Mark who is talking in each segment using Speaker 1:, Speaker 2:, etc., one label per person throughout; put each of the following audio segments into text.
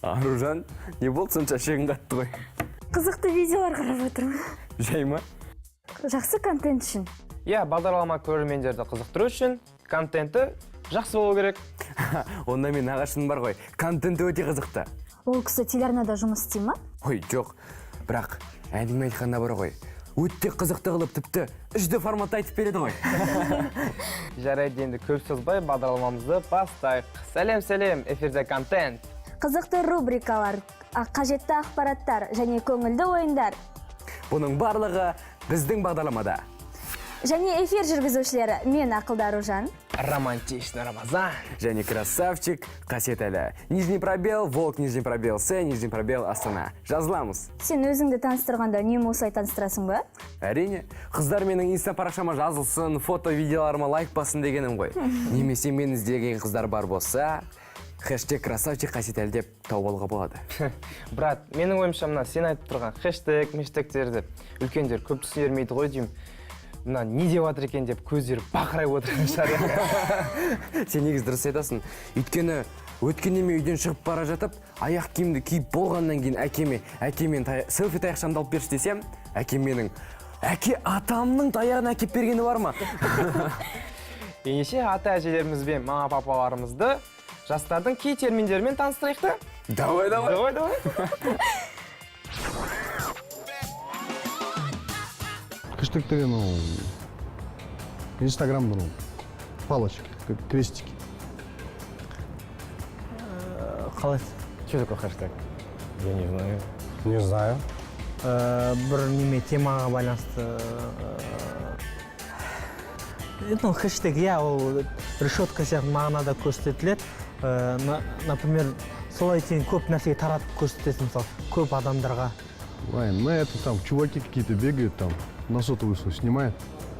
Speaker 1: Аружан, не болды сонша шегін қатты ғой?
Speaker 2: Қызықты видеолар қарап отырмын.
Speaker 1: Жай ма?
Speaker 2: Жақсы контент үшін.
Speaker 3: Иә, бағдарлама көрермендерді қызықтыру үшін контенті жақсы болу керек.
Speaker 1: Онда мен нағашым бар ғой, контенті өте қызықты.
Speaker 2: Ол кісі телеарнада жұмыс істей ма?
Speaker 1: Ой, жоқ, бірақ әңгіме айтқанда бар ғой, өте қызықты қылып тіпті 3D форматта айтып береді ғой.
Speaker 3: Жарайды, енді көп созбай бағдарламамызды бастайық. Сәлем, эфирде контент.
Speaker 2: Қызықты рубрикалар, қажетті ақпараттар және көңілді ойындар.
Speaker 1: Бұның барлығы біздің бағдарламада.
Speaker 2: Және эфир жүргізушілері мен Ақылды Аружан.
Speaker 3: Романтичный Рамазан.
Speaker 1: Және красавчик Қасиетәлі. Нижний пробел, Волк, нижний пробел, С, нижний пробел, Астана. Жазыламыз.
Speaker 2: Сен өзіңді таныстырғанда үнемі осылай таныстырасың ба?
Speaker 1: Әрине, қыздар менің инста парақшама жазылсын, фото, видеоларыма лайк басын дегенім ғой. Немесе мен іздеген қыздар бар болса, хэштег красавчик Қасиетәлі деп тауып алуға болады.
Speaker 3: Брат, менің ойымша мына сен айтып тұрған хэштег, мештегтерді үлкендер көп түсінермейді ғой деймін. Мына не деп жатыр екен деп көздері бақырай отырған шығар.
Speaker 1: Сен негіз дұрыс айтасың. Өйткені өткенде мен үйден шығып бара жатып, аяқ киімді киіп болғаннан кейін әкемен селфи таяқшамды алып берші десем, әкем менің атамның таяғын әкеп бергені бар ма?
Speaker 3: Ендеше ата әжелерімізбен мама папаларымызды жастардың кей терминдерімен таныстырайық та?
Speaker 1: Давай.
Speaker 4: Хэштег деген инстаграмда палочки, крестики.
Speaker 5: Қалай?
Speaker 3: Что такое хэштег? Я не знаю.
Speaker 4: Не знаю.
Speaker 5: Бір неме темаға байланысты. Хэштег, иә, ол решетка сияқты мағынада көрсетіледі. Например, солай сен көп нәрсеге таратып көрсетесің, мысалы, көп адамдарға.
Speaker 4: Вайн, ну это там чуваки какие-то бегают, там на сотовый свой снимают.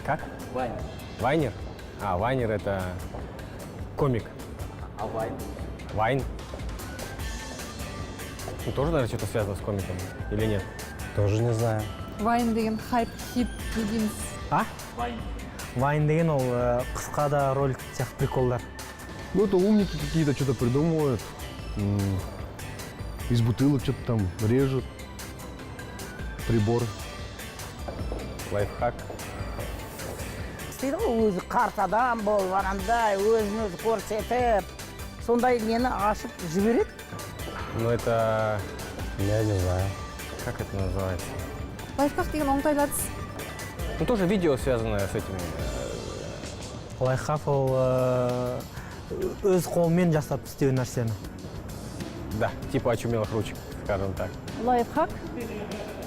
Speaker 3: Как? Вайнер. Вайнер? А, Вайнер это комик.
Speaker 1: А Вайн?
Speaker 3: Вайн? Ну, тоже, наверное, что-то связано с комиком, или нет?
Speaker 4: Тоже не знаю.
Speaker 6: Вайн деген хайп, хит дейміз.
Speaker 5: А? Вайн деген ол қысқа да ролик сияқты приколдар.
Speaker 4: Ну это умники какие-то что-то придумывают. Из бутылок что-то там режут. Приборы.
Speaker 3: Лайфхак.
Speaker 7: істейді ғой, өзі қарт адам болып анандай өзін-өзі көрсетіп, сондай нені ашып жібереді.
Speaker 3: Ну, это...
Speaker 4: Я не знаю.
Speaker 3: Как это называется?
Speaker 6: Лайфхак деген оңтайлы әдіс.
Speaker 3: Ну, тоже видео, связанное с этим.
Speaker 5: Лайфхак ол өз қолмен жасап істеу нәрсені.
Speaker 3: Да, типа очумелых ручек, скажем так.
Speaker 7: Лайфхак?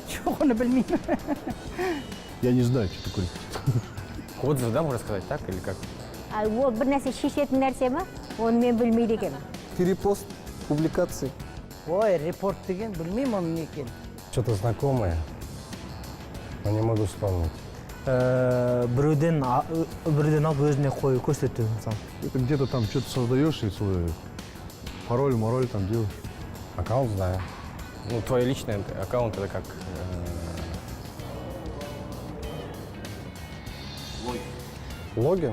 Speaker 7: Жоқ, оны білмеймін.
Speaker 4: Я не знаю, что такое.
Speaker 3: Отзыв, да, можно сказать, так или как?
Speaker 2: Ол бір нәрсе шешетін нәрсе ма? Оны мен білмейді екенмін.
Speaker 8: Перепост публикации.
Speaker 7: Ой, репорт деген білмеймін оның не екенін.
Speaker 4: Что-то знакомое. Но не могу вспомнить.
Speaker 5: Біреуден алып өзіне қою көрсету, мысалы.
Speaker 4: Это где-то там что-то создаешь и свой пароль там делаешь. Аккаунт знаю.
Speaker 3: Ну, твой личный аккаунт это как...
Speaker 4: Логин?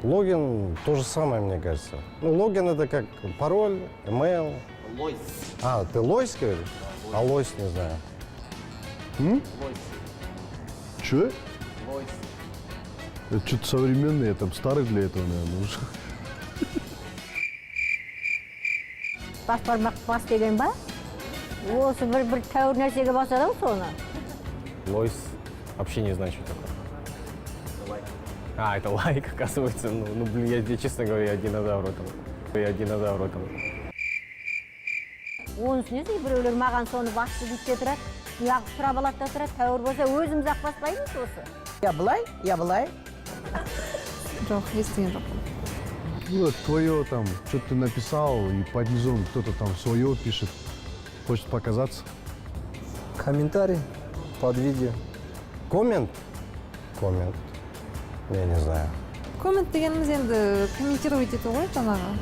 Speaker 4: Логин то же самое, мне кажется. Ну, логин это как пароль, email. Лойс. А, ты Лойс говоришь? А Лойс не знаю. Лойс. Че? Лойс. Это что-то современное, там старый для этого, наверное, уже.
Speaker 2: Бас бармақ бас деген ба? Осы бір тәуір нәрсеге басады ғой соны.
Speaker 3: Лойс. Вообще не знаю, что такое. А, это лайк, оказывается. Ну, блин, я, честно говоря, я динозавр в этом.
Speaker 2: Оны түсінесің, біреулер маған соны басты дейді тұрады, яғып сұрап алады да тұрады, тәуір болса өзіміз ақ баспаймыз осы.
Speaker 7: Я былай.
Speaker 6: Жоқ, естіген жоқ.
Speaker 4: Ну, это твое там, что-то ты написал, и под низом кто-то там свое пишет. Хочет показаться.
Speaker 8: Комментарий под видео.
Speaker 4: Коммент? Я не знаю.
Speaker 6: Коммент дегеніміз енді комментировать ету ғой жаңағы.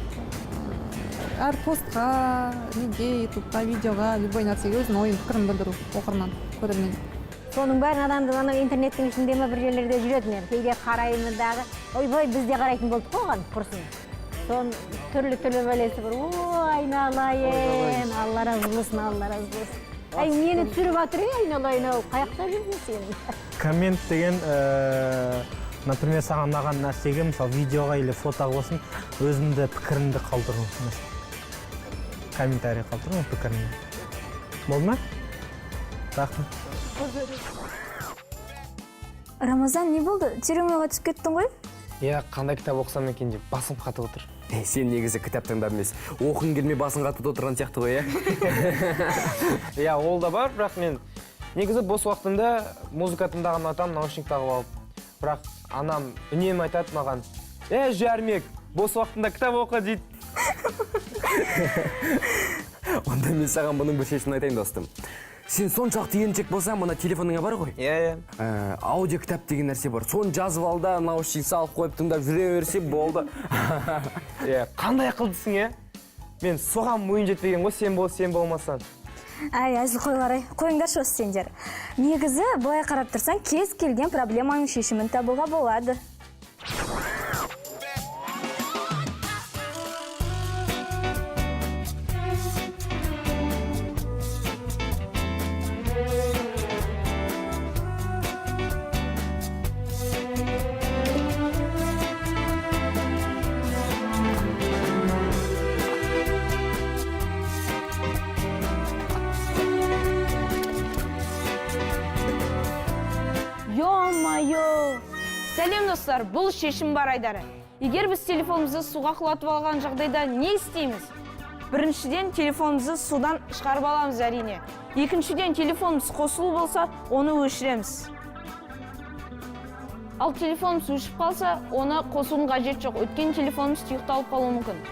Speaker 6: Әр постқа, неге, ютубқа, видеоға, любой нәрсеге өзінің ойын пікірін білдіру оқырман, көрермен.
Speaker 2: Соның бәрін адамды интернеттің ішінде ме бір жерлерде жүреді мен. Кейде қараймын дағы, ойбай бізде қарайтын болдық қой оған құрсын. Сон түрлі бәлесі бар. Ой, айналайын, Алла разы болсын, Алла разы болсын. Ай, мені түсіріп жатыр, айналайын, қаяқта жүрдің сен?
Speaker 5: Коммент деген, например, саған ұнаған нәрсеге, мысалы, видеоға или фотоға болсын, өзімді пікірімді қалдыру. Комментарий қалдыру, пікірімді. Болды ма? Рахмет.
Speaker 9: Рамазан, не болды? Терең ойға түсіп кеттің ғой?
Speaker 3: Иә, қандай кітап оқысам екен деп басым қатып отыр.
Speaker 1: Сен негізі кітап тыңдап емес, оқың келмей басын қатып отырған сияқты ғой,
Speaker 3: Иә, ол да бар, бірақ мен негізі бос уақытымда музыка тыңдаған ұнатамын, наушник тағып алып. Бірақ анам үнемі айтады маған: Жармек, бос уақытында кітап оқы дейді.
Speaker 1: Онда мен саған бұның бір шешімін айтайын, достым. Сен соншалықты еріншек болсаң, мына телефоныңа бар ғой?
Speaker 3: Иә.
Speaker 1: Аудио кітап деген нәрсе бар. Соны жазып ал да, наушник салып қойып тыңдап жүре берсе болды.
Speaker 3: Иә, қандай ақылдысың, Мен соған мойын жетпеген ғой, сен болмасаң.
Speaker 9: Ай, әзіл қойлар, қойыңдаршы осы сендер. Негізі, былай қарап тұрсаң, кез келген проблеманың шешімін табуға болады.
Speaker 10: Йо-майо! Сәлем достар, бұл шешім бар Айдары. Егер біз телефонымызды суға құлатып алған жағдайда не істейміз? Біріншіден, телефонымызды судан шығарып аламыз әрине. Екіншіден, телефонымыз қосылу болса, оны өшіреміз. Ал телефонымыз өшіп қалса, оны қосудың қажет жоқ. Өткен телефонымыз тұйықталып қалуы мүмкін.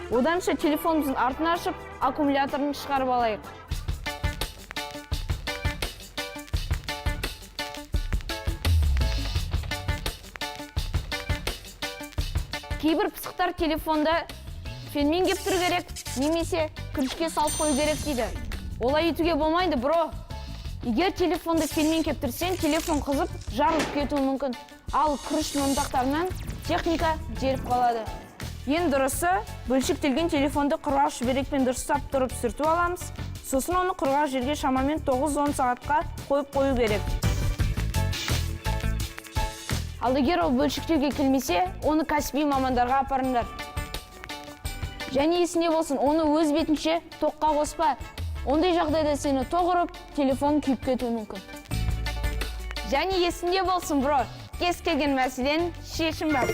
Speaker 10: Оданша телефонымыздың артын ашып, аккумуляторын шығарып алайық. Кейбір пысықтар телефонда фенмен кеп тұру керек, немесе күрішке салып қою керек дейді. Олай етуге болмайды, бро. Егер телефонды фенмен кеп тұрсен, телефон қызып, жарылып кетуі мүмкін. Ал күріш ұнтақтарынан техника жеріп қалады. Ең дұрысы, бөлшектелген телефонды құрғақ шүберекпен дұрыстап тұрып сүртіп аламыз. Сосын оны құрғақ жерге шамамен 9-10 сағатқа қойып қою керек. Ал егер ол бөлшектеуге келмесе, оны кәсіби мамандарға апарыңдар. Және есінде болсын, оны өз бетінше тоққа қоспа. Ондай жағдайда сені тоқ ұрып, телефон күйіп кетуі мүмкін. Және есінде болсын, бро, кез келген мәселенің шешім бар.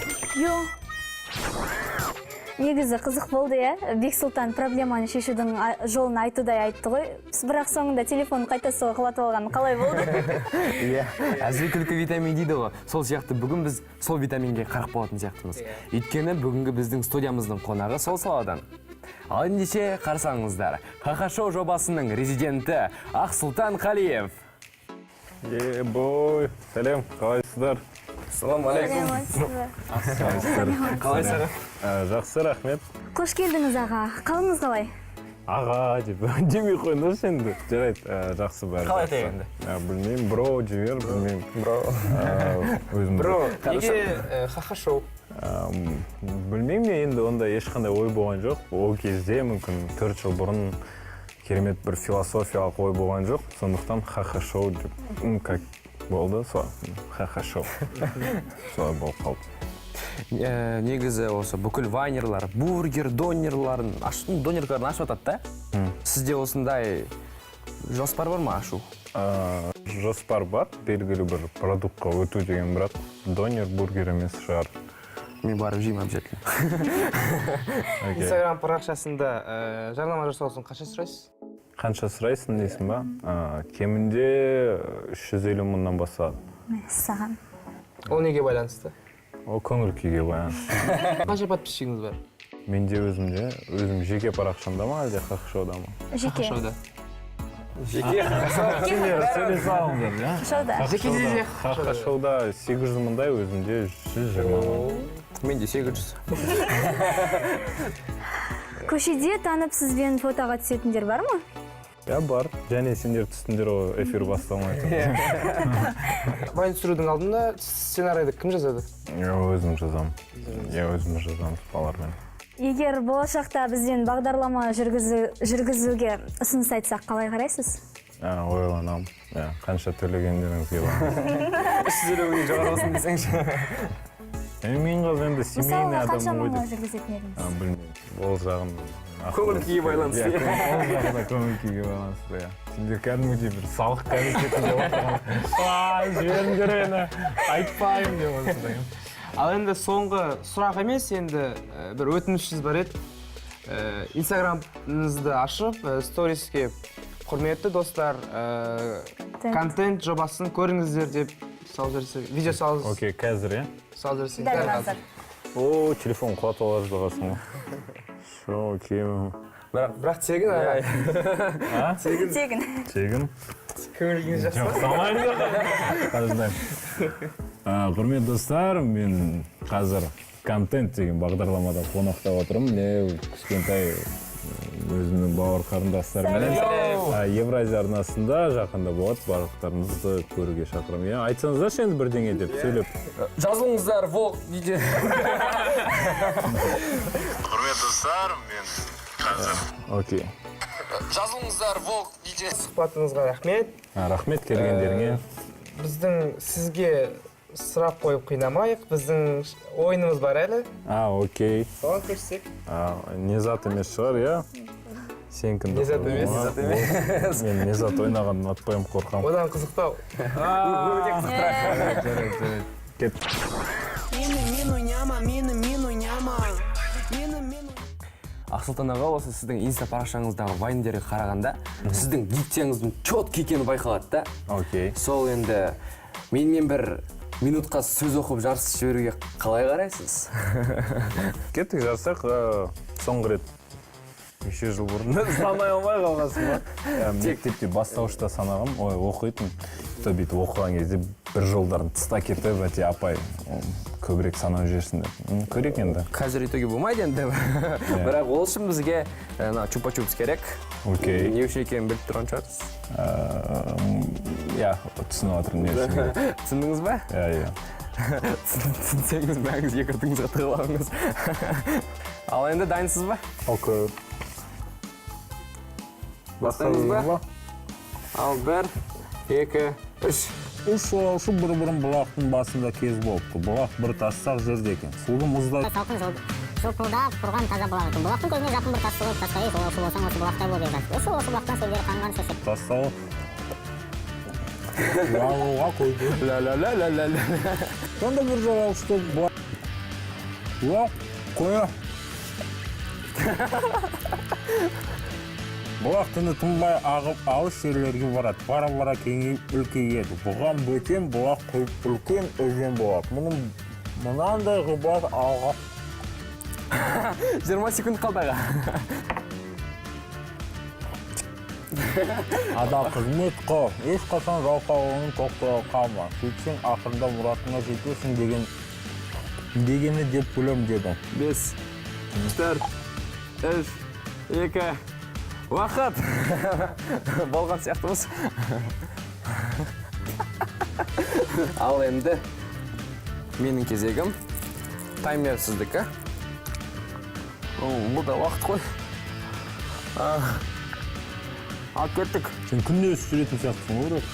Speaker 9: Негізі қызық болды, Бексұлтан проблеманы шешудің жолын айтудай айтты ғой. Бірақ соңында телефонын қайта суға құлатып алғаны қалай болды?
Speaker 1: Иә, әзіл күлкі витамин дейді ғой. Сол сияқты бүгін біз сол витаминге қарық болатын сияқтымыз. Өйткені бүгінгі біздің студиямыздың қонағы сол саладан. Ал ендеше қарсаңыздар, Ха-Ха-Шоу жобасының резиденті Ақсұлтан Қалиев.
Speaker 11: Бой, сәлем, қалайсыздар?
Speaker 1: Ассалаумағалейкум. Қалайсыз?
Speaker 11: Жақсы, рахмет.
Speaker 9: Қош келдіңіз аға. Қалыңыз қалай?
Speaker 11: Аға деп демей қойыңдаршы енді. Жарайды, жақсы бәрі.
Speaker 1: Қалай айтайын енді?
Speaker 11: Білмеймін, бро, жібер, білмеймін.
Speaker 3: Бро, неге Ха-Ха-Шоу?
Speaker 11: Білмеймін, енді онда ешқандай ой болған жоқ. Ол кезде мүмкін 4 жыл бұрын керемет бір философиялық ой болған жоқ. Сондықтан Ха-Ха-Шоу деп, как болды, Ха-Ха-Шоу. Солай болып қалды.
Speaker 1: Негізі осы бүкіл вайнерлар, бургер, донерларын ашып атады да? Сізде осындай жоспар бар ма ашу?
Speaker 11: Жоспар бар, белгілі бір продуктқа өту деген, бірақ донер, бургер емес шығар.
Speaker 1: Мен барып жеймін обязательно.
Speaker 3: Инстаграм парақшасында жарнама жасаусын қанша сұрайсыз?
Speaker 11: Қанша сұрайсың дейсің ба? Кемінде 350 мыңнан бастады.
Speaker 9: Саған.
Speaker 3: Ол неге байланысты?
Speaker 11: Ол көңіл күйге байланысты.
Speaker 3: Қанша подписчигіңіз бар?
Speaker 11: Менде өзім жеке парақшамда ма, әлде Ха-Ха-Шоуда ма?
Speaker 9: Жеке.
Speaker 1: Жеке?
Speaker 11: Сөйлесе алыңдар, ja?
Speaker 9: Ха-Ха-Шоуда.
Speaker 11: Ха-Ха-Шоуда 800 мыңдай, өзімде 120 мың.
Speaker 1: Менде 800.
Speaker 9: Көшеде танып сізбен фотоға түсетіндер бар ма?
Speaker 11: Я бар. Және сендер түстіңдер ғой эфир басталмай тұр.
Speaker 3: Вайн түсірудің алдында сценарийді кім жазады?
Speaker 11: Өзім жазамын. Өзім жазамыз балармен.
Speaker 9: Егер болашақта бізден бағдарлама жүргізуге ұсыныс айтсақ қалай қарайсыз?
Speaker 11: Ойланамын. Қанша төлегендеріңізге бағынышты.
Speaker 1: Іс жүруіне жоғары болсын десеңші.
Speaker 11: Мен қазір енді семейный
Speaker 9: Мысалға қанша
Speaker 11: адаммын ғой
Speaker 9: мыңға
Speaker 11: деп.
Speaker 9: жүргізетін едіңіз?
Speaker 11: Білмеймін. Ол жағын
Speaker 1: Көңіл күйге байланысты.
Speaker 11: Ол жағы да көңіл күйге байланысты, иә. Сендер кәдімгідей бір салық комитетінде отырған. Жіберіңдер мені, айтпаймын деп отырған.
Speaker 3: Ал енді соңғы сұрақ емес, енді бір өтінішіңіз бар еді. Инстаграмыңызды ашып, сториске құрметті достар, контент жобасын көріңіздер деп салып жіберсе, видео салып
Speaker 11: Окей, қазір, иә?
Speaker 3: салып жіберсе.
Speaker 9: Дәл қазір.
Speaker 11: О, телефон құлатып алады жағасың ғой. Окей.
Speaker 3: Бірақ тегін,
Speaker 9: Тегін.
Speaker 11: Тегін?
Speaker 3: көңіл күйіңіз жақсы
Speaker 11: Жоқ, салмаймын. Қазір. Құрметті достар, мен қазір контент деген бағдарламада қонақта отырмын. Кішкентай өзімнің бауыр қарындастарыммен Евразия арнасында жақында болады. Барлықтарыңызды көруге шақырамын. Айтсаңыздаршы енді бірдеңе деп сөйлеп.
Speaker 1: Жазылыңыздар, Волк дейді.
Speaker 11: Құрметті достар, мен қазір. Окей.
Speaker 1: Жазылыңыздар, Волк дейді.
Speaker 3: сұхбатыңызға рахмет.
Speaker 11: Рахмет келгендеріңе.
Speaker 3: Біздің сізге сұрақ қойып қинамайық. Біздің ойынымыз бар әлі.
Speaker 11: Окей.
Speaker 3: Соған көшсек.
Speaker 11: Незат емес шығар, иә? Сен кімді?
Speaker 3: Незат емес.
Speaker 11: Мен Незат ойнағанын ұнатпаймын, қорқамын.
Speaker 3: Одан қызықтау.
Speaker 11: Кет.
Speaker 1: Ақсұлтан аға, осы сіздің инста парақшаңыздағы вайндерге қарағанда, сіздің дикцияңыздың четкий екені байқалады да.
Speaker 11: Окей.
Speaker 1: Сол енді менімен бір минутқа сөз оқып жарысып жіберуге қалай қарайсыз?
Speaker 11: Кеттік жарсақ, соңғы рет неше жыл бұрын санай алмай қалғансың ба? Мектепте бастауышта санағам, оқитын. Бүйтіп оқыған кезде бір жолдарын тыста кетіп, апай көбірек санау жіберсін деп. Көрек енді.
Speaker 1: Қазір итоге болмайды енді. Бірақ ол үшін бізге чупа-чупс керек.
Speaker 11: Окей.
Speaker 1: Не үшін екенін біліп тұрған шығарсыз?
Speaker 11: Түсініп жатырмын не үшін.
Speaker 1: Түсіндіңіз ба?
Speaker 11: Иә.
Speaker 1: Түсінсеңіз бәріңіз екі ұртыңызға тығып алыңыз. Ал енді дайынсыз ба?
Speaker 11: Окей.
Speaker 1: Бастаймыз ба? Ал 1, 2, 3.
Speaker 11: Үш жолаушы бір-бірін бұлақтың басында кез болыпты. Бұлақ бір тастақ жерде екен. Суды мұздай.
Speaker 2: Салқын жылпылдап тұрған таза бұлақ екен. Бұлақтың көзіне жақын бір тасты қойып тастайық, жолаушы болсаң осы бұлақтай бол деп жатыр. Осы бұлақтан сөздері қанған шешек.
Speaker 11: Тастауы. Жағуға қойды.
Speaker 1: Ла-ла-ла-ла-ла-ла.
Speaker 11: Сонда бір жолаушыды бұлақ қоя. Бұлақ түні тынбай ағып алыс жерлерге барады. Бара-бара кеңейіп үлкейеді. Бұған бөтен бұлақ қойып үлкен өзен болады. Мұнандай ғибат алға.
Speaker 1: 20 секунд қалды аға.
Speaker 11: Ада қызмет қыл. Ешқашан жалқаулығын тоқтыға қалма. Сөйтсең ақырында мұратыңа жетесің дегені деп білем деді.
Speaker 1: 5, 4, 3, 2, уақыт! Болған сияқтымыз. Ал енді менің кезегім. Таймер сіздікі. Бұл да уақыт қой. Ал кеттік.
Speaker 11: Сен күнде өсіп жүретін сияқтысың ғой.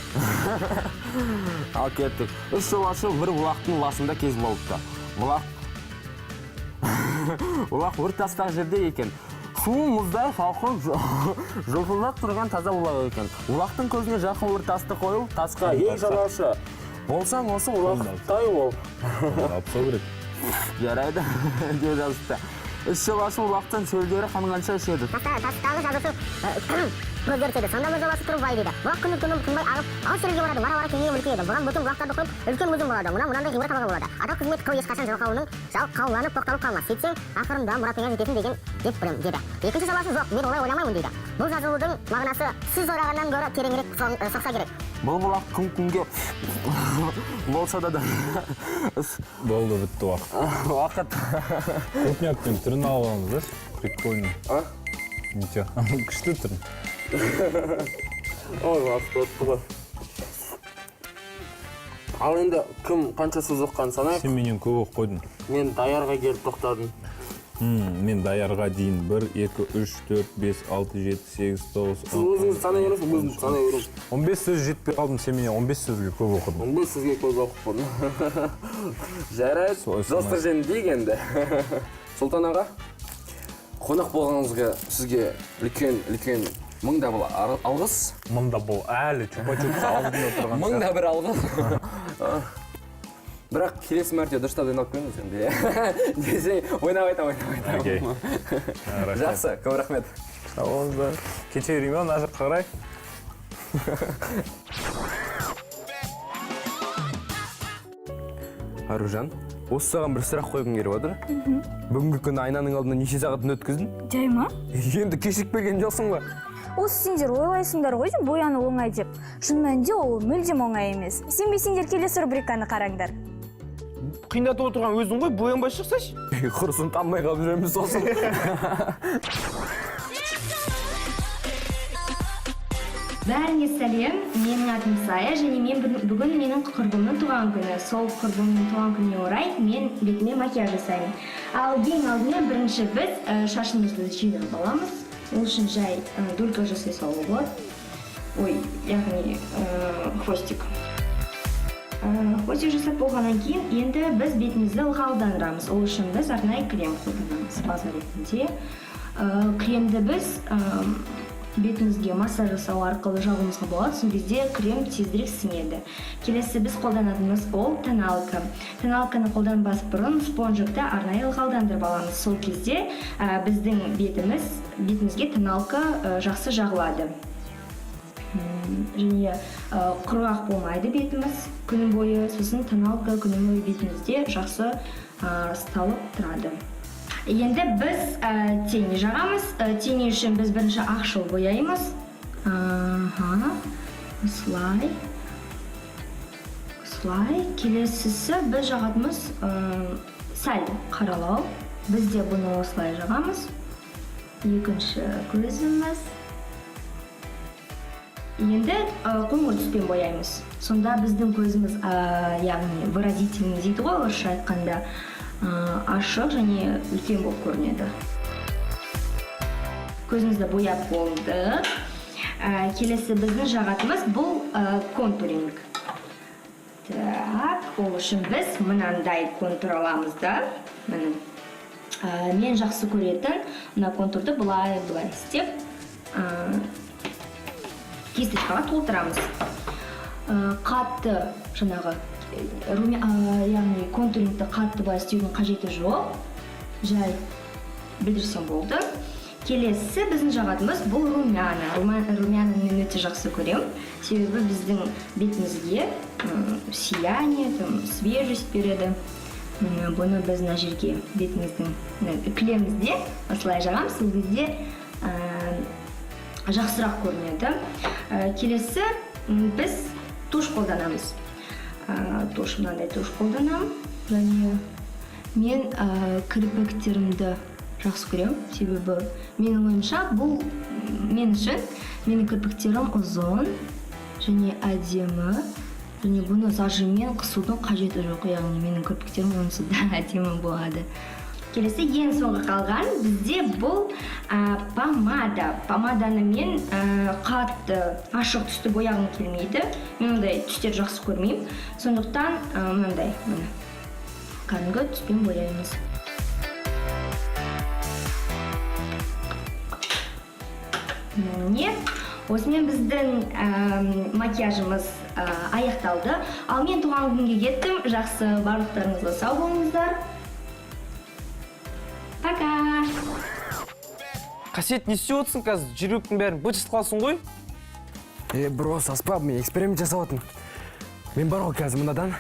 Speaker 1: Ал кеттік. 3 жолаушы бір бұлақтың басында кез болыпты. Бұлақ бір тастақ жерде екен. Суы мұздай салқын жылпылдап тұрған таза бұлақ екен. Бұлақтың көзіне жақын бір тасты қойыл, тасқа ей жолаушы. Болсаң осы бұлақтай ол.
Speaker 11: Апса керек.
Speaker 1: Жарайды, деп жазыпты. 3 жолаушы бұлақтың шөлдері қанғанша ішеді.
Speaker 2: Тастағы жазушы көздертеді. Сонда бір жолаушы тұрып бай дейді. Бұлақ күні тынбай ағып, алыс жерге барады, бара-бара кеңейіп үлкейеді. Бұған бүтін бұлақтарды қойып, үлкен өзен болады. Мынандай ғибрат алуға болады. Адал қызмет қыл ешқашан жалқауланып тоқталып қалмас. Сөйтсең, ақырында мұратыңа жетесің деп білем деді. Екінші жолаушы жоқ, мен олай ойламаймын дейді. Бұл жазылудың мағынасы сіз ойлағаннан гөрі тереңірек соқса керек.
Speaker 1: Бұл бұлақ күн-күнге болса да
Speaker 11: Болды, бітті уақыт.
Speaker 1: Уақыт.
Speaker 11: Крупняктың түрін алғанымыз, прикольно. Ничего, күшті түрін.
Speaker 1: Ой, уақыт өтті ғой. Ал енді кім қанша сөз оққан санайық?
Speaker 11: Сен менен көп оқып қойдың.
Speaker 1: Мен даярға келіп тоқтадым.
Speaker 11: Мен даярға дейін 1, 2, 3, 4, 5, 6, 7, 8, 9, 10.
Speaker 1: Өзіңіз санай бересіз, өзім санай берем.
Speaker 11: 15 сөз жетпей қалдым, сен менен 15 сөзге көп оқыдың.
Speaker 1: 15 сөзге көп оқып қойдым. Жарайды, достар жені дейік енді. Сұлтан аға, қонақ болғаныңызға сізге үлкен мыңда бұл алғыс.
Speaker 11: Мында бұл әлі чупа-чупс алдында тұрған.
Speaker 1: Мыңда бір алғыс. Бірақ келесі мәрте дұрыстап ойнап көріңіз енді. Десең, ойнап айтам.
Speaker 11: Окей.
Speaker 1: Жақсы, көп рахмет.
Speaker 11: Сау болыңыздар. Кешірейме, ана жаққа қарай.
Speaker 1: Аружан, осы саған бір сұрақ қойғым келіп отыр. Бүгінгі күні айнаның алдында неше сағатын өткіздің?
Speaker 9: Жай ма?
Speaker 1: Енді кешігіп келген жоқсың ба?
Speaker 9: Осы сендер ойлайсыңдар ғой бояну оңай деп. Шын мәнінде ол мүлдем оңай емес. Сенбесеңдер келесі рубриканы қараңдар.
Speaker 3: Қиындатып отырған өзің ғой, боянбай шықсайшы.
Speaker 1: Құрысын танымай қалып жүреміз сосын.
Speaker 10: Бәріңе сәлем, менің атым Сая, және бүгін менің құрбымның туған күні. Сол құрбымның туған күніне орай мен бетіме макияж жасаймын. Ал ең алдымен бірінші біз шашымызды жинап аламыз. Ол үшін жай дулька жасай салу болады. Ой, яғни хвостик. Хвостик жасап болғаннан кейін енді біз бетімізді ылғалдандырамыз. Ол үшін біз арнайы крем қолданамыз база ретінде. Кремді біз бетімізге массаж жасау арқылы жағуымызға болады. Сол кезде крем тезірек сіңеді. Келесі біз қолданатынымыз ол тоналка. Тоналканы қолданбас бұрын спонжикті арнайы ылғалдандырып аламыз. Сол кезде біздің бетімізге тоналка жақсы жағылады. Және құрғақ болмайды бетіміз күні бойы. Сосын тоналка күні бойы бетімізде жақсы ұсталып тұрады. Енді біз тени жағамыз. Тени үшін біз бірінші ақшыл бояймыз. Осылай. Келесісі біз жағатымыз сәл қаралау. Біз де бұны осылай жағамыз. Екінші көзіміз. Енді қоңыр түспен бояймыз. Сонда біздің көзіміз, яғни выразительный дейді ғой, орысша айтқанда, ашық және үлкен болып көрінеді. Көзімізді бояп болды. Келесі біздің жағатымыз бұл контуринг. Ол үшін біз мынандай контур аламыз да. Мен жақсы көретін мына контурды былай істеп кисточкаға толтырамыз. Қатты жаңағы яғни контурингті қатты былай істеудің қажеті жоқ. Жай білдірсем болды. Келесі біздің жағатымыз бұл румяна. Румяны мен өте жақсы көрем. Себебі біздің бетімізге сияние, свежесть береді. Бұны біз мына жерге бетіміздің кілемізде осылай жағамыз. Сол кезде жақсырақ көрінеді. Келесі біз туш қолданамыз. Мынандай туш қолданамын. Және мен кірпіктерімді жақсы көрем. Себебі менің ойымша бұл мен үшін менің кірпіктерім ұзын және әдемі. Және бұны зажиммен қысудың қажеті жоқ. Яғни менің кірпіктерім онсыз да әдемі болады. Келесі ең соңғы қалған бізде бұл помада. Помаданы мен қатты ашық түсті бояғым келмейді. Мен ондай түстер жақсы көрмеймін. Сондықтан мынандай кәдімгі түспен бояймыз. Осымен біздің макияжымыз аяқталды. Ал мен туған күнге кеттім. Жақсы, барлықтарыңызға сау болыңыздар. Пока!
Speaker 3: Қасиет, не істеп отырсың қазір? Жүректің бәрін быт-шыт қалсың ғой?
Speaker 1: Бро, саспа, мен эксперимент жасап отырмын. Мен бар ғой қазір мынадан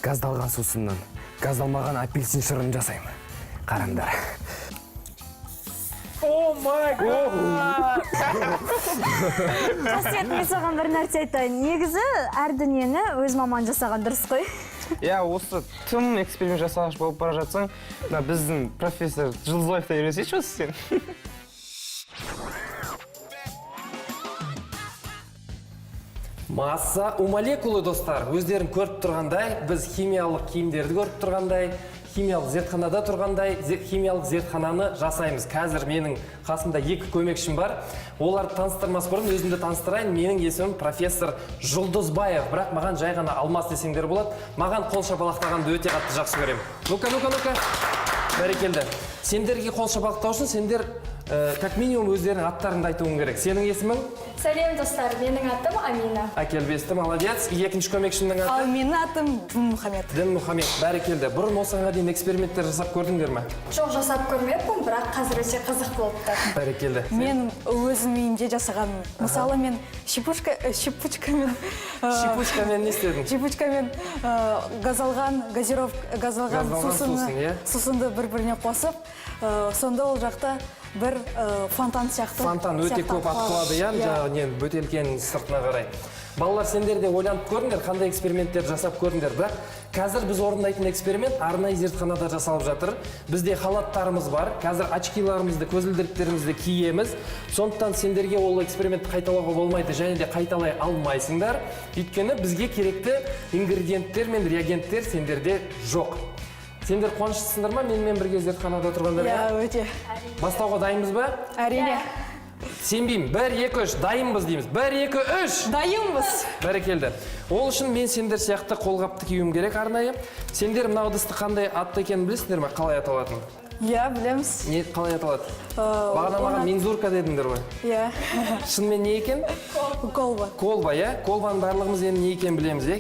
Speaker 1: газдалған сусыннан газдалмаған апельсин шырын жасаймын. Қараңдар.
Speaker 3: О май гад!
Speaker 9: Қасиет, мен саған бір нәрсе айтайын. Негізі әр дүниені өз маман жасаған дұрыс қой.
Speaker 3: Осы тым эксперимент жасағыш болып бара жатсаң, біздің профессор Жылзбаевта үйренсейші осы сен. Ассалаумалейкум достар, өздерің көріп тұрғандай, біз химиялық киімдерді көріп тұрғандай, химиялық зертханада тұрғандай, химиялық зертхананы жасаймыз. Қазір менің қасымда 2 көмекшім бар. Оларды таныстырмас бұрын өзімді таныстырайын. Менің есімім профессор Жұлдызбаев, бірақ маған жай ғана Алмас десеңдер болады. Маған қол шапалақтағанды өте қатты жақсы көремін. Ну-ка. Бәрекелді. Сендерге қол шапалақтау үшін сендер как минимум өздерінің аттарыңды айтуың керек. Сенің есімің?
Speaker 9: Сәлем достар, менің атым Амина.
Speaker 3: Әкелбесті, молодец. Екінші көмекшімнің аты?
Speaker 6: Ал менің атым Дінмұхамед.
Speaker 3: Дінмұхамед, бәрекелді. Бұрын осыған дейін эксперименттер жасап көрдіңдер ме?
Speaker 9: Жоқ, жасап көрмеппін, бірақ қазір өте қызық болыпты.
Speaker 3: Бәрекелді.
Speaker 6: Мен өзім үйімде жасағанмын. Мысалы мен шипучкамен
Speaker 3: не істедің?
Speaker 6: шипучкамен газалған сусынды бір-біріне қосып, сонда ол жақта бір фонтан сияқты.
Speaker 3: Фонтан өте көп атқылады, жаңағы бөтелкенің сыртына қарай. Балалар, сендер де ойланып көріңдер, қандай эксперименттер жасап көріңдер. Бірақ қазір біз орындайтын эксперимент арнайы зертханада жасалып жатыр. Бізде халаттарымыз бар. Қазір очкиларымызды, көзілдіріктерімізді киеміз. Сондықтан сендерге ол экспериментті қайталауға болмайды, және де қайталай алмайсыңдар. Өйткені бізге керекті ингредиенттер мен реагенттер сендерде жоқ. Сендер қуаныштысыңдар ма менімен бірге зертханада тұрғандар?
Speaker 6: Иә, өте.
Speaker 3: Бастауға дайынбыз ба?
Speaker 6: Әрине.
Speaker 3: Сенбеймін. 1, 2, 3, дайынбыз дейміз. 1, 2, 3.
Speaker 6: Дайынбыз.
Speaker 3: Бәрекелді. Ол үшін мен сендер сияқты қолғапты киюім керек арнайы. Сендер мына ыдысты қандай атты екенін білесіңдер ме? Қалай аталатынын?
Speaker 6: Иә, білеміз.
Speaker 3: Не қалай аталады? Бағана маған мензурка дедіңдер ғой.
Speaker 6: Иә.
Speaker 3: Шынымен не екен?
Speaker 6: Колба.
Speaker 3: Колба, иә? Колбаның барлығымыз енді не екенін білеміз, иә?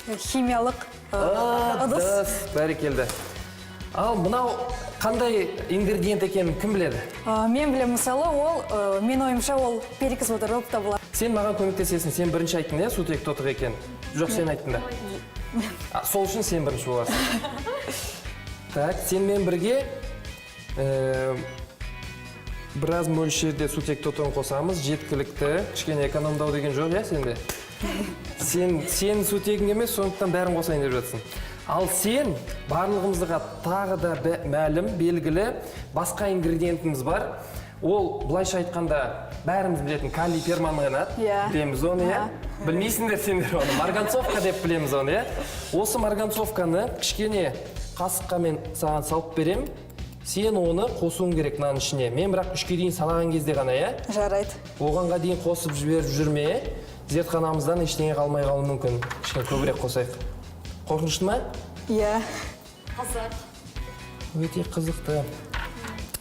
Speaker 6: Химиялық
Speaker 3: ыдыс. Бәрекелді. Ал мынау қандай ингредиент екенін кім біледі?
Speaker 6: Мен білем, мысалы, ол, мен ойымша, ол перекис водород табылады.
Speaker 3: Сен маған көмектесесің, сен бірінші айттың, иә, сутек тотық екен. Жоқ, сен айттың да. Сол үшін сен бірінші боласың. Так, сенмен бірге біраз мөлшерде сутек тотығын қосамыз, жеткілікті. Кішкене экономдау деген жоқ, иә, сенде? Сен сутегің емес, сондықтан бәрін қосайын деп жатсың. Ал сен барлығымызға тағы да мәлім, белгілі басқа ингредиентіміз бар. Ол былайша айтқанда бәріміз білетін калий перманганат. Білеміз оны, иә? Білмейсіңдер сендер оны. Марганцовка деп білеміз оны, иә? Осы марганцовканы кішкене қасыққамен саған салып берем. Сен оны қосуың керек мынаның ішіне. Мен бірақ 3-ке дейін санаған кезде ғана, иә?
Speaker 6: Жарайды.
Speaker 3: Оғанға дейін қосып жіберіп жүрме. Зертханамыздан ештеңе қалмай қалуы мүмкін. Кішкене көбірек қосайық. Қорқынышты ма?
Speaker 6: Иә.
Speaker 9: Қызық.
Speaker 3: Өте қызықты.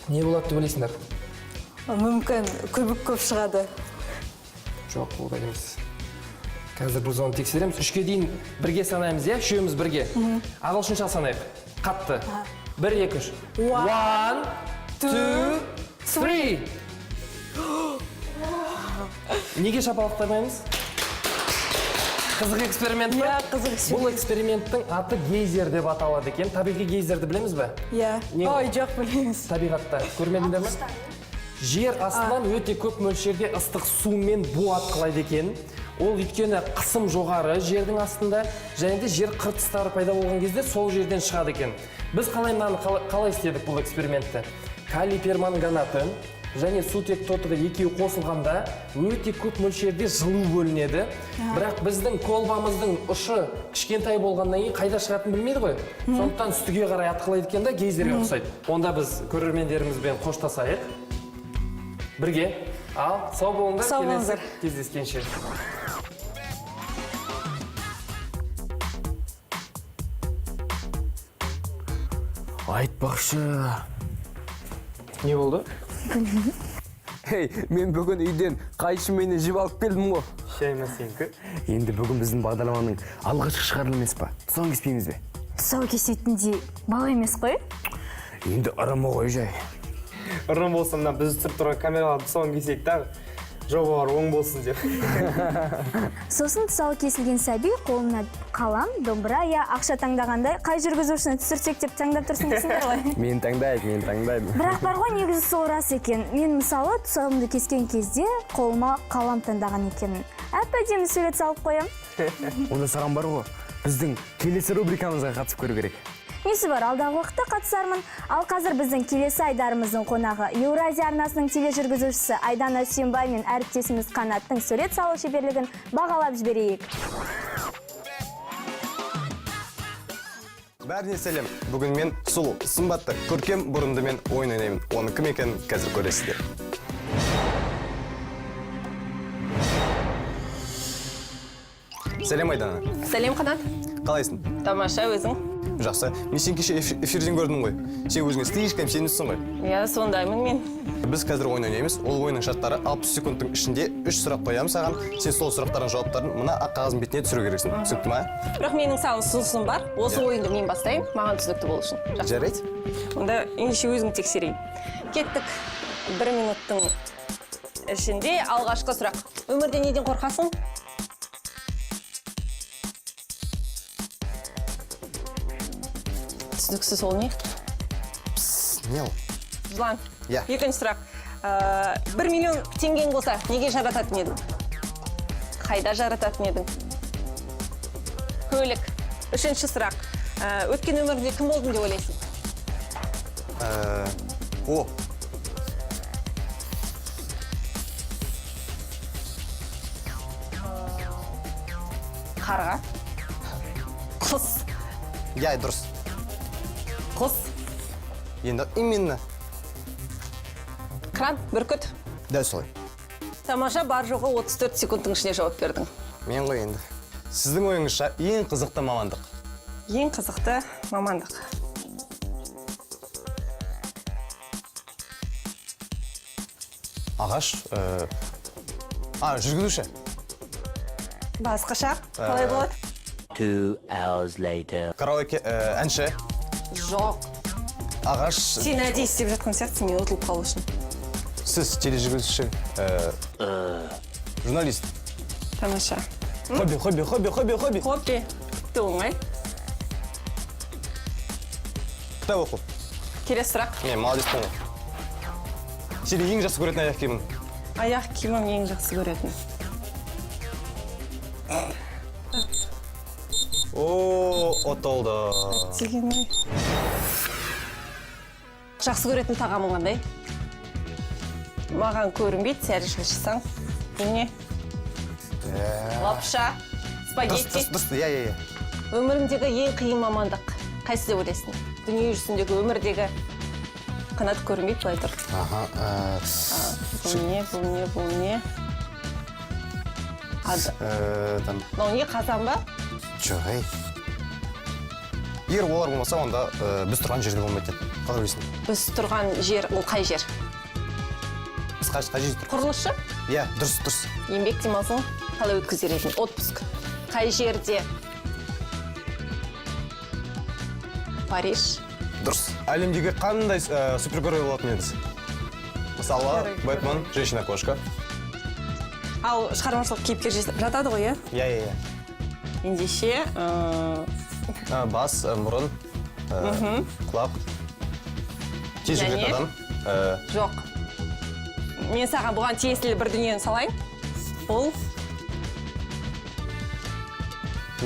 Speaker 3: Не болады деп ойлайсыңдар?
Speaker 6: Мүмкін көп шығады.
Speaker 3: Жоқ, олай емес. Қазір біз оны тексереміз. 3-ке дейін бірге санаймыз, иә? Үшеуміз бірге. Ағылшынша санайық. Қатты. 1, 2, 3. 1, 2, 3. Неге шапалақтамаймыз? Қызық эксперимент ба?
Speaker 6: Иә, қызық эксперимент.
Speaker 3: Бұл эксперименттің аты гейзер деп аталады екен. Табиғи гейзерді білеміз бе?
Speaker 6: Иә. Ой, жоқ, білеміз.
Speaker 3: Табиғатта. Көрмедіңдер ме? Жер астынан өте көп мөлшерде ыстық су мен бу атқылайды екен. Ол өйткені қысым жоғары жердің астында, және де жер қыртыстары пайда болған кезде сол жерден шығады екен. Біз қалай істедік бұл экспериментті? Калий перманганаты және сутек тотығы екеуі қосылғанда өте көп мөлшерде жылу бөлінеді. Бірақ біздің колбамыздың ұшы кішкентай болғаннан кейін қайда шығатынын білмейді ғой. Сондықтан үстіге қарай атқылайды екен да, гейзерге ұқсайды. Онда біз көрермендерімізбен қоштасайық. Бірге. Ал, сау болыңдар, келесі кездескенше.
Speaker 1: Айтпақшы.
Speaker 3: Не болды?
Speaker 1: Ей, мен бүгін үйден қайшымені жеп алып келдім ғой.
Speaker 3: Шайма сенкі.
Speaker 1: Енді бүгін біздің бағдарламаның алғашқы шығарылымы емес па? Тұсауын кеспейміз бе?
Speaker 9: Тұсау кесетіндей бала емес қой?
Speaker 1: Енді ырымы ғой жай.
Speaker 3: Ырым болса мына біз түсіріп тұрған камераға тұсауын кесейік тағы. Жобалар оң болсын деп.
Speaker 9: Сосын тұсауы кесілген сәби қолына қалам, домбыра, я ақша таңдағандай, қай жүргізушіні түсірсек деп таңдап тұрсын дейсіңдер ғой.
Speaker 1: Мен таңдаймын.
Speaker 9: Бірақ бар ғой, негізі сол рас екен. Мен мысалы тұсауымды кескен кезде қолыма қалам таңдаған екенмін. Әп-әдемі сурет салып қоям.
Speaker 1: Онда саған бар ғой, біздің келесі рубрикамызға қатысып көру керек.
Speaker 9: несі бар, алдағы уақытта қатысармын. Ал қазір біздің келесі айдарымыздың қонағы Еуразия арнасының тележүргізушісі Айдана Сүйінбай мен әріптесіміз Қанаттың сурет салу шеберлігін бағалап жіберейік.
Speaker 12: Бәріне сәлем. Бүгін мен сұлу, сымбатты, көркем бұрымды мен ойын ойнаймын. Оның кім екенін қазір көресіздер. Сәлем Айдана.
Speaker 13: Сәлем Қанат.
Speaker 12: Қалайсың?
Speaker 13: Тамаша, өзің?
Speaker 12: Жақсы. Мен сен кеше эфирден көрдім ғой. Сен өзіңе слишком сенімдісің ғой.
Speaker 13: Иә, сондаймын мен.
Speaker 12: Біз қазір ойын ойнаймыз. Ол ойынның шарттары 60 секундтың ішінде 3 сұрақ қоямын саған. Сен сол сұрақтардың жауаптарын мына ақ қағаздың бетіне түсіру керексің. Түсінікті ма?
Speaker 13: Бірақ менің саған ұсынысым бар. Осы ойынды мен бастаймын, маған түсінікті болу үшін.
Speaker 12: Жарайды.
Speaker 13: Онда ендеше өзің тексерейін. Кеттік. 1 минуттың ішінде алғашқы сұрақ. Өмірде неден қорқасың? Түсініксіз ол не?
Speaker 12: Не ол?
Speaker 13: Жылан.
Speaker 12: Иә.
Speaker 13: Екінші сұрақ. 1 миллион теңгең болса, неге жарататын едің? Қайда жарататын едің? Көлік. Үшінші сұрақ. Өткен өмірде кім болдың деп ойлайсың?
Speaker 12: О.
Speaker 13: Қарға. Құс.
Speaker 12: Я, дұрыс.
Speaker 13: Құс.
Speaker 12: Енді именно.
Speaker 13: Кран, бүркіт.
Speaker 12: Дәл солай.
Speaker 13: Тамаша, бар жоғы 34 секундтың ішіне жауап бердің.
Speaker 12: Мен ғой енді. Сіздің ойыңызша ең қызықты мамандық?
Speaker 13: Ең қызықты мамандық.
Speaker 12: Ағаш, жүргізуші.
Speaker 13: Басқаша, қалай болады?
Speaker 14: 2 hours later.
Speaker 12: Караоке, әнші.
Speaker 13: Жоқ.
Speaker 12: Ағаш.
Speaker 13: Сен әдейі істеп жатқан сияқтысың, мен ұтылып қалу үшін.
Speaker 12: Сіз тележүргізуші. Журналист.
Speaker 13: Тамаша.
Speaker 12: Хобби.
Speaker 13: Хобби. Тіпті оңай.
Speaker 12: Кітап оқу.
Speaker 13: Келесі сұрақ.
Speaker 12: Мен молодец болу. Сен ең жақсы көретін аяқ киімің?
Speaker 13: Аяқ киімім ең жақсы көретін.
Speaker 12: Отолды.
Speaker 13: Дегенмен. Жақсы көретін тағамың қандай? Маған көрінбейді, сәл шылшысаң. Бұл не? Лапша, спагетти.
Speaker 12: Дұрыс, иә.
Speaker 13: Өміріңдегі ең қиын мамандық. Қайсы деп ойлайсың? Дүние жүзіндегі өмірдегі Қанат көрінбейді, былай тұр. Бұл не? Мынау не, қазан ба?
Speaker 12: Жоқ, егер олар болмаса, онда біз тұрған жерде болмайды. Қалай ойлайсың?
Speaker 13: Біз тұрған жер, ол қай жер?
Speaker 12: Біз қай жерде тұрмыз?
Speaker 13: Құрылысшы?
Speaker 12: Иә, дұрыс.
Speaker 13: Еңбек демалысын қалай өткізер едің? Отпуск. Қай жерде? Париж.
Speaker 12: Дұрыс. Әлемдегі қандай супергерой болатын едіңіз? Мысалы, Бэтмен, женщина-кошка.
Speaker 13: Ал шығармашылық кейіпкер жатады ғой, иә?
Speaker 12: Иә.
Speaker 13: Ендеше,
Speaker 12: бас, мұрын, құлақ, тез жүретін адам.
Speaker 13: Жоқ. Мен саған бұған тиесілі бір дүниені салайын. Ол?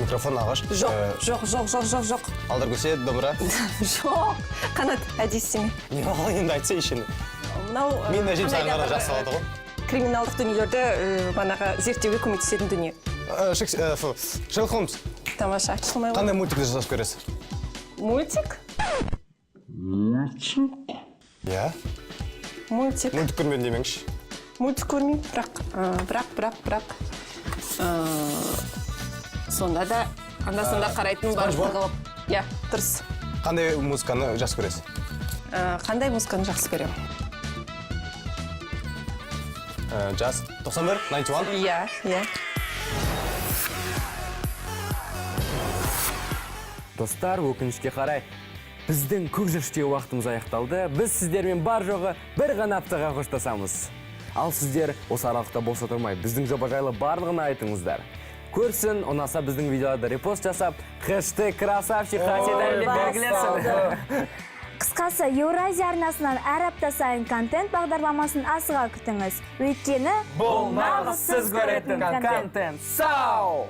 Speaker 12: Микрофон, ағаш.
Speaker 13: Жоқ.
Speaker 12: Алдар көсе, домбыра.
Speaker 13: Жоқ. Қанат, әдейі істеме.
Speaker 12: Не ол енді айтса ешені. Мен әжем саған ғана жақсы алады ғой.
Speaker 13: Криминалдық дүниелерді банаға зерттеуге көмектесетін дүние.
Speaker 12: Шерлок Холмс.
Speaker 13: Тамаша, шылмай ғой.
Speaker 12: Қандай мультикті жасап көресіз?
Speaker 13: Мультик?
Speaker 12: Иә.
Speaker 13: Мультик
Speaker 12: көрмедім демеңші.
Speaker 13: Мультик көрмеймін, бірақ. Сонда да, анда-санда қарайтын бар. Иә, дұрыс.
Speaker 12: Қандай музыканы жақсы көресіз?
Speaker 13: Қандай музыканы жақсы көремін?
Speaker 12: Jazz. 91, 91?
Speaker 13: Иә.
Speaker 1: Достар, өкінішке қарай, біздің көкжіріштегі уақытымыз аяқталды. Біз сіздермен бар жоғы бір ғана аптаға қоштасамыз. Ал сіздер осы аралықта болса тұрмай, біздің жоба жайлы барлығына айтыңыздар. Көрсін, ұнаса біздің видеоларды репост жасап, хэштег красавчик хатидан белгілесін.
Speaker 9: Қысқасы, Еуразия арнасынан әр апта сайын контент бағдарламасын асыға күтіңіз. Өйткені
Speaker 1: бұл нағыз сіз көретін контент. Сау!